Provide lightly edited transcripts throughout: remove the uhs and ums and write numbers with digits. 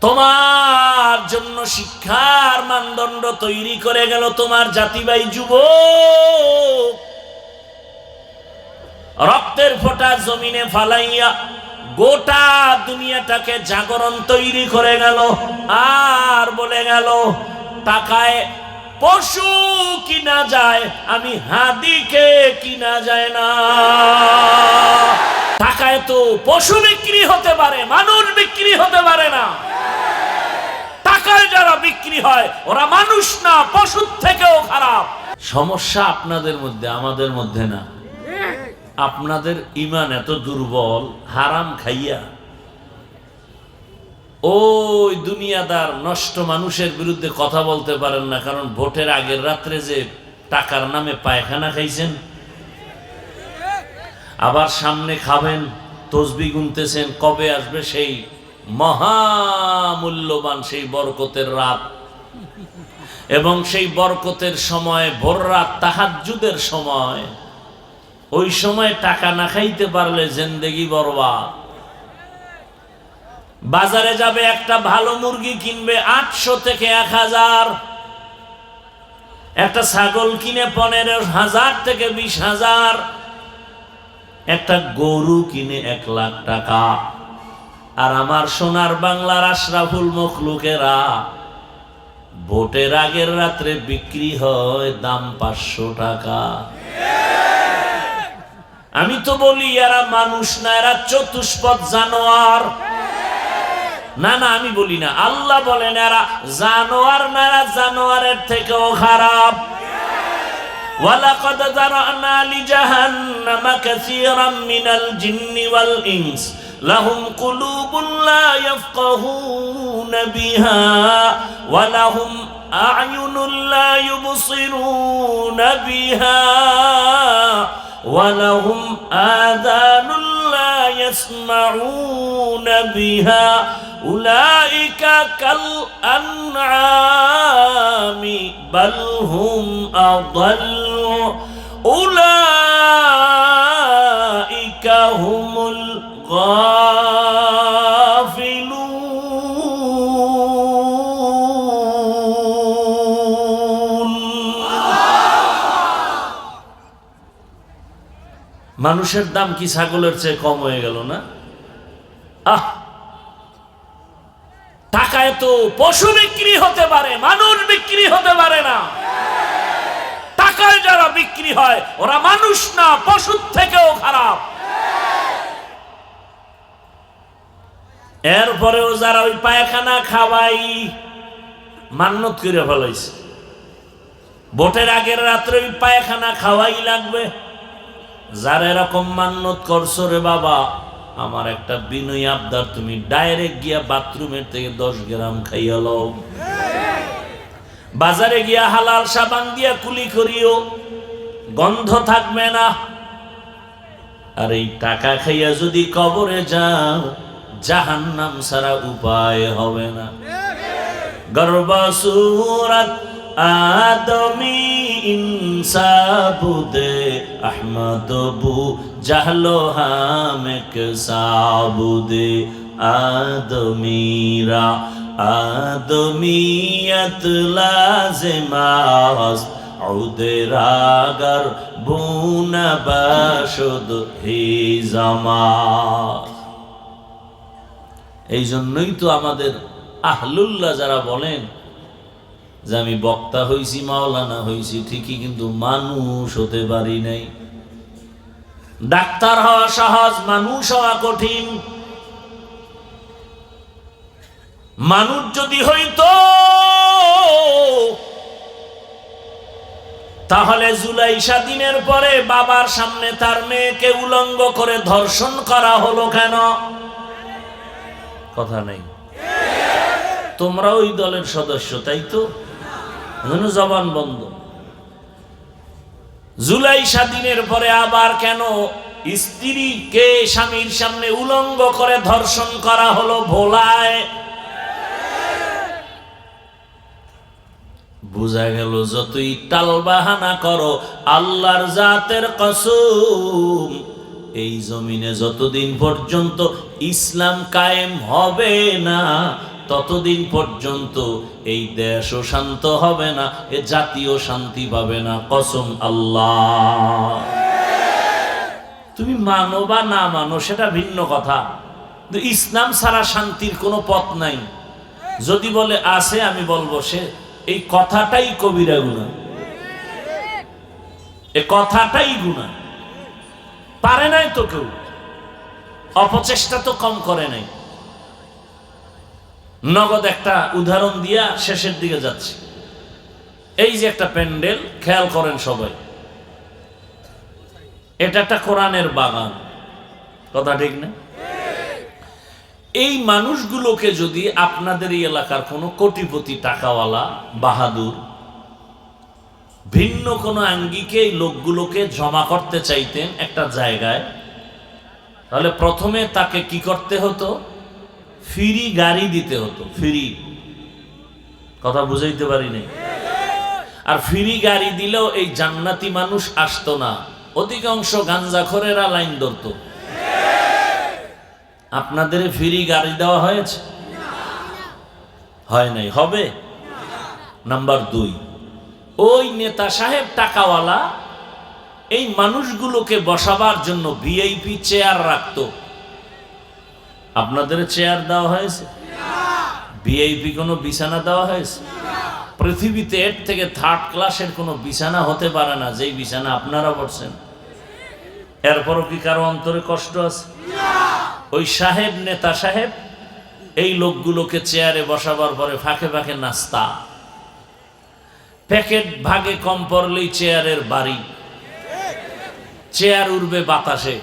তোমার জন্য শিক্ষার মানদণ্ড তৈরি করে গেল তোমার জাতিভাই যুবক। রক্তের ফোঁটা জমিনে ফালাইয়া গোটা দুনিয়াটাকে জাগরণ তৈরি করে গেল। আর বলে গেল টাকায় পশু কিনা যায়, আমি হাদিকে কিনা যায় না। টাকায় তো পশু বিক্রি হতে পারে, মানুষ বিক্রি হতে পারে না। টাকায় যারা বিক্রি হয় ওরা মানুষ না, পশুর থেকেও খারাপ। সমস্যা আপনাদের মধ্যে, আমাদের মধ্যে না। আপনাদের ঈমান এত দুর্বল, হারাম খাইয়া ওই দুনিয়াদার নষ্ট মানুষের বিরুদ্ধে কথা বলতে পারেন না। কারণ ভোটের আগের রাত্রে যে টাকার নামে পায়খানা খাইছেন, আবার সামনে খাবেন, তসবিহ গুনতেছেন, কবে আসবে সেই মহামূল্যবান সেই বরকতের রাত। এবং সেই বরকতের সময় ভোর রাত তাহাজ্জুদের সময়, ওই সময় টাকা না খাইতে পারলে জিন্দেগি বরবাদ। বাজারে যাবে, একটা ভালো মুরগি কিনবে 800 থেকে 1000, একটা ছাগল কিনে 15,000 থেকে 20,000, একটা গরু কিনে 1 লাখ টাকা। আর আমার সোনার বাংলার আশরাফুল মখলুকেরা ভোটের আগের রাত্রে বিক্রি হয় দাম 500 টাকা। আমি তো বলি এরা মানুষ না, এরা চতুষ্পদ জানোয়ার। না না, আমি বলি না, আল্লাহ বলেন এরা জানোয়ার না, এরা জানোয়ারের থেকেও খারাপ। ওয়ালাকাদ যারানা লিজাহান্নামা কাসীরাম মিনাল জিন্নি ওয়াল ইনস লাহুম কুলুবুন লা ইয়াফকাহুনা বিহা ওয়া লাহুম আ'য়ুনুন লা ইউবসিরুনা বিহা ওয়া লাহুম আযানুন লা ইয়াসমাউনা বিহা উলাইকা কাল আনআমি বাল হুম আযাল্লু উলাইকা হুমুল গাফিলুন। মানুষের দাম কি ছাগলের চেয়ে কম হয়ে গেল না? টাকায় তো পশু বিক্রি হতে পারে, মানুষ বিক্রি হতে পারে না। টাকায় যারা বিক্রি হয় ওরা মানুষ না, পশুর থেকেও খারাপ। এরপরেও যারা ওই পায়খানা খাওয়াই মান্যত করে ফেলাইছে, ভোটের আগের রাত্রে ওই পায়খানা খাওয়াই লাগবে। যারা এরকম মান্যত করছো, রে বাবা আমার একটা বিনয় আবদার, তুমি ডাইরেক্ট গিয়া বাথরুমের থেকে 10 গ্রাম খাইয়া লও। বাজারে গিয়া হালাল সাবান দিয়া কুলি করিও, গন্ধ থাকবে না। আর এই টাকা খাইয়া যদি কবরে যাও, জাহান্নাম ছাড়া উপায় হবে না। গর্বসুরত আদমি ইনসাবুদে আহমদ বু জাহলো হামেক সাবুদে আদমিরা আদমিয়ত লাজিমাস উদরাগর বুনা বাশুদ হি জামাস। এই জন্যই তো আমাদের আহলুল্লাহ যারা বলেন যে আমি বক্তা হইছি, মাওলানা হইছি ঠিকই, কিন্তু মানুষ হতে পারি নাই। ডাক্তার হওয়া সহজ, মানুষ হওয়া কঠিন। মানুষ যদি হইতো তাহলে জুলাইশা দিনের পরে বাবার সামনে তার মেয়েকে উলঙ্গ করে ধর্ষণ করা হলো কেন? কথা নেই। তোমরা ওই দলের সদস্য, তাই তো? জবান বন্ধ। জুলাইশা দিনের পরে আবার কেন স্ত্রীকে স্বামীর সামনে উলঙ্গ করে ধর্ষণ করা হলো ভোলায়? বোঝা গেল যতই টালবাহানা করো, আল্লাহর জাতের কসম, এই জমিনে যতদিন পর্যন্ত ইসলাম কায়েম হবে না ততদিন পর্যন্ত এই দেশও শান্ত হবে না, এ জাতীয় শান্তি পাবে না, কসম আল্লাহ। তুমি মানো বা না মানো সেটা ভিন্ন কথা, কিন্তু ইসলাম ছাড়া শান্তির কোনো পথ নাই। যদি বলে আছে, আমি বলবো সে এই কথাটাই কবিরা গুনাহ, এ কথাটাই গুনাহ। পারে নাই তো কেউ, অপচেষ্টা তো কম করে নাই। নগদ একটা উদাহরণ দিয়া শেষের দিকে যাচ্ছে। এই যে একটা প্যান্ডেল, খেয়াল করেন সবাই, এটা একটা কোরআনের বাগান, কথা ঠিক না? এই মানুষগুলোকে যদি আপনাদের এই এলাকার কোনো কোটিপতি টাকাওয়ালা বাহাদুর ভিন্ন কোনো আঙ্গিকে এই লোকগুলোকে জমা করতে চাইতেন একটা জায়গায়, তাহলে প্রথমে তাকে কি করতে হতো? ফ্রি গাড়ি দিতে হতো। ফ্রি, কথা বুঝাইতে পারি নাই। আর ফ্রি গাড়ি দিলেও এই জান্নাতি মানুষ আসতো না, অধিকাংশ গাঞ্জাখোরেরা লাইন ধরতো। আপনাদের ফ্রি গাড়ি দেওয়া হয়েছে? হয় নাই, হবে? নাম্বার 2, ওই নেতা সাহেব টাকাওয়ালা এই মানুষগুলোকে বসাবার জন্য ভিআইপি চেয়ার রাখতো। আপনাদের চেয়ার দেওয়া হয়েছে? ভিআইপি কোনো বিছানা দেওয়া হয়েছে? পৃথিবীতে এর থেকে 3rd ক্লাসের কোনো বিছানা হতে পারে না যেই বিছানা আপনারা পড়ছেন। এরপরও কি কারো অন্তরে কষ্ট আছে? ওই সাহেব, নেতা সাহেব এই লোকগুলোকে চেয়ারে বসাবার পরে ফাঁকে ফাঁকে নাস্তা, প্যাকেট ভাগে কম পড়লেই চেয়ারের বাড়ি, চেয়ার উড়বে বাতাসে।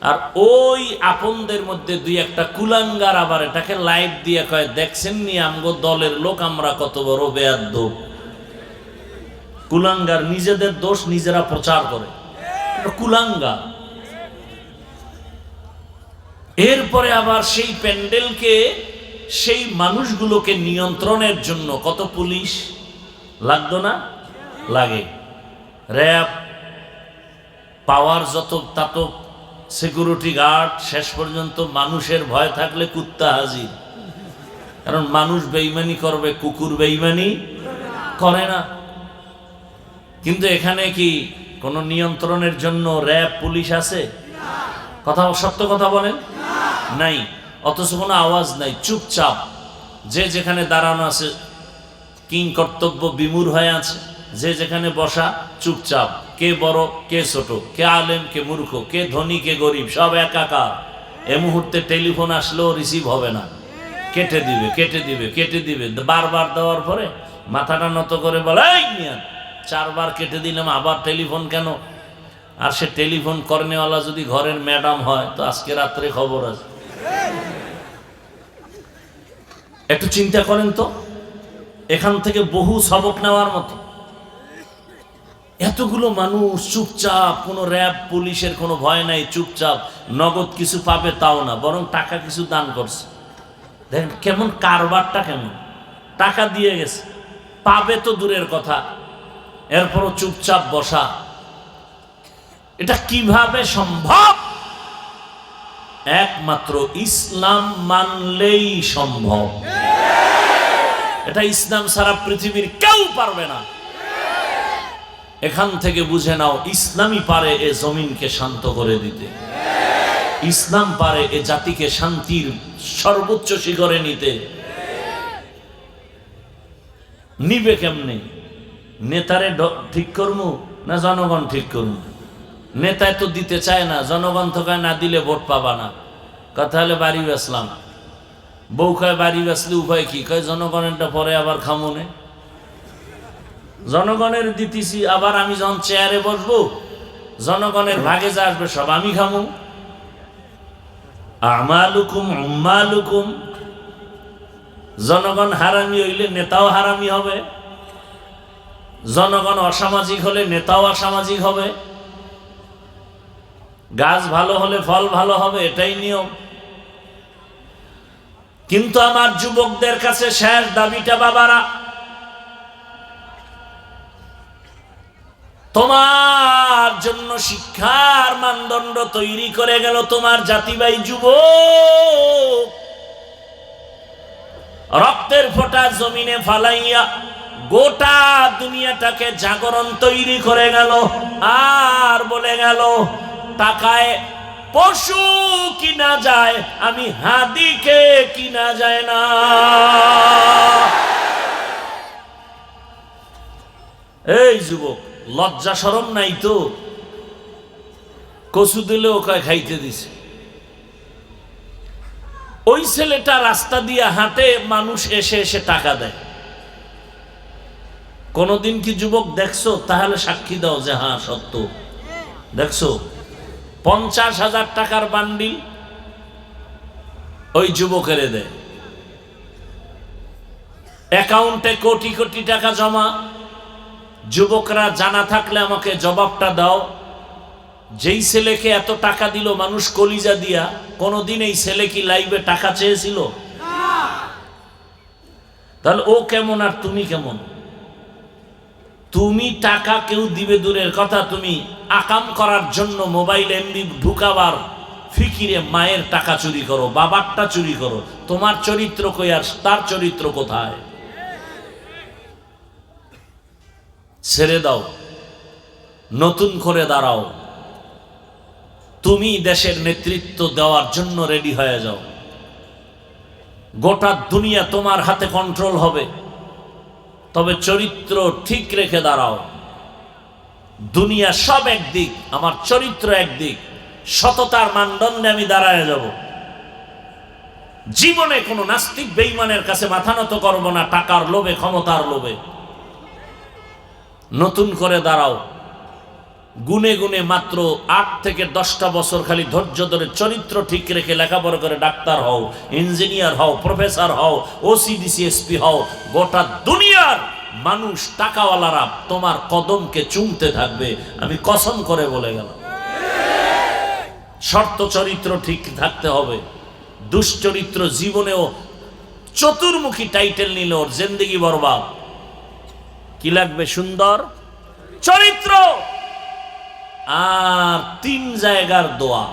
আর ওই আপনদের মধ্যে 2-1টা কুলাঙ্গার আবার এটাকে লাইভ দিয়ে কয়, দেখছেন নি আমগো দলের লোক আমরা কত বড় বেয়াদ্দপ। কুলাঙ্গার, নিজেদের দোষ নিজেরা প্রচার করে, কুলাঙ্গার। এরপরে আবার সেই প্যান্ডেলকে, সেই মানুষগুলোকে নিয়ন্ত্রণের জন্য কত পুলিশ লাগতো না? লাগে। র্যাব, পাওয়ার যত তত সিকিউরিটি গার্ড, শেষ পর্যন্ত মানুষের ভয় থাকলে কুত্তা হাজির। কারণ মানুষ বেঈমানি করবে, কুকুর বেঈমানি করে না। কিন্তু এখানে কি কোনো নিয়ন্ত্রণের জন্য র্যাব, পুলিশ আছে? কথা, সত্য কথা বলেন, নাই। অথচ কোনো আওয়াজ নাই, চুপচাপ যে যেখানে দাঁড়ানো আছে কিং কর্তব্য বিমূঢ় হয়ে আছে, যে যেখানে বসা চুপচাপ। কে বড় কে ছোট, কে আলেম কে মূর্খ, কে ধনী কে গরিব, সব একাকার। এ মুহূর্তে টেলিফোন আসলেও রিসিভ হবে না, কেটে দিবে, কেটে দিবে, কেটে দিবে। বারবার দেওয়ার পরে মাথাটা নত করে বলে, এই মিয়া 4 বার কেটে দিলাম, আবার টেলিফোন কেন? আর সে টেলিফোন কর্নেওয়ালা যদি ঘরের ম্যাডাম হয় তো আজকে রাত্রে খবর আছে। একটু চিন্তা করেন তো, এখান থেকে বহু সবক নেওয়ার মতো। এতগুলো মানুষ চুপচাপ, কোনো র্যাব পুলিশের কোনো ভয় নাই, চুপচাপ। নগদ কিছু পাবে তাও না, বরং টাকা কিছু দান করছে। দেখেন কেমন কারবারটা, কেমন টাকা দিয়ে গেছে, পাবে তো দূরের কথা, এরপরও চুপচাপ বসা। এটা কিভাবে সম্ভব? একমাত্র ইসলাম মানলেই সম্ভব। এটা ইসলাম ছাড়া পৃথিবীর কেউ পারবে না। এখান থেকে বুঝে নাও, ইসলামই পারে এ জমিনকে শান্ত করে দিতে, ইসলাম পারে এ জাতিকে শান্তির সর্বোচ্চ শিখরে নিতে। নিবে কেমনে? নেতারে ঠিক করবো না জনগণ ঠিক করবো? নেতায় তো দিতে চায় না, জনগণ তো কয় না দিলে ভোট পাবা না। কথা হলে বাড়ি বেসলাম, বউ কয় বাড়ি বেসলে উপায় কি? কয় জনগণেরটা পরে আবার খামুনে। জনগণের দিতেছি, আবার আমি যখন চেয়ারে বসবো জনগণের ভাগে যা আসবে সব আমি খামু। আমালুকুম উম্মালুকুম। জনগণ হারামি হইলে নেতাও হারামি হবে, জনগণ অসামাজিক হলে নেতাও অসামাজিক হবে। গাছ ভালো হলে ফল ভালো হবে, এটাই নিয়ম। কিন্তু আমার যুবকদের কাছে শেষ দাবিটা, বাবারা, তোমার জন্য শিক্ষার মানদণ্ড তৈরি করে গেল তোমার জাতিবাই যুবক। রক্তের ফোঁটা জমিনে ফালাইয়া গোটা দুনিয়াটাকে জাগরণ তৈরি করে গেল। আর বলে গেল টাকায় পশু কিনা যায়, আমি হাদিকে কিনা যায় না। এই যুবক, লজ্জা শরম নাই তো? কচু দিলেও কয় খাইতে দিছে। ওই ছেলেটা রাস্তা দিয়ে হাঁটে, মানুষ এসে এসে টাকা দেয়। কোনদিন কি যুবক দেখছো? তাহলে সাক্ষী দাও যে হ্যাঁ সত্য। দেখছো 50,000 টাকার বান্ডিল ওই যুবকের দেয়, অ্যাকাউন্টে কোটি কোটি টাকা জমা। যুবকরা জানা থাকলে আমাকে জবাবটা দাও, যেই ছেলেকে এত টাকা দিল মানুষ কলিজা দিয়া, কোনদিন এই ছেলে কি লাইভে টাকা চেয়েছিল? তাহলে ও কেমন আর তুমি কেমন? তুমি টাকা কেউ দিবে দূরের কথা, তুমি আকাম করার জন্য মোবাইল এমবি ঢুকাবার ফিকিরে মায়ের টাকা চুরি করো, বাবারটা চুরি করো। তোমার চরিত্র কই আর তার চরিত্র কোথায়? ছেড়ে দাও, নতুন করে দাঁড়াও। তুমি দেশের নেতৃত্ব দেওয়ার জন্য রেডি হয়ে যাও। গোটা দুনিয়া তোমার হাতে কন্ট্রোল হবে, তবে চরিত্র ঠিক রেখে দাঁড়াও। দুনিয়া সব একদিক, আমার চরিত্র একদিক। সততার মানদণ্ডে আমি দাঁড়ায় যাব। জীবনে কোনো নাস্তিক বেঈমানের কাছে মাথা নত করব না, টাকার লোভে, ক্ষমতার লোভে। নতুন করে দাঁড়াও। গুনে গুনে মাত্র 8 থেকে 10টা বছর খালি ধৈর্য ধরে চরিত্র ঠিক রেখে লেখাপড়া করে ডাক্তার হও, ইঞ্জিনিয়ার হও, প্রফেসর হও, ওসিডিসি এসপি হও। গোটা দুনিয়ার মানুষ টাকাওয়ালারা তোমার কদমকে চুমতে থাকবে, আমি কসম করে বলে গেলাম। শর্ত চরিত্র ঠিক থাকতে হবে। দুশ্চরিত্র জীবনেও চতুর্মুখী টাইটেল নিল, ওর জিন্দেগি বরবাদ। কি লাগবে? সুন্দর চরিত্র আর 3 জায়গার দোয়া।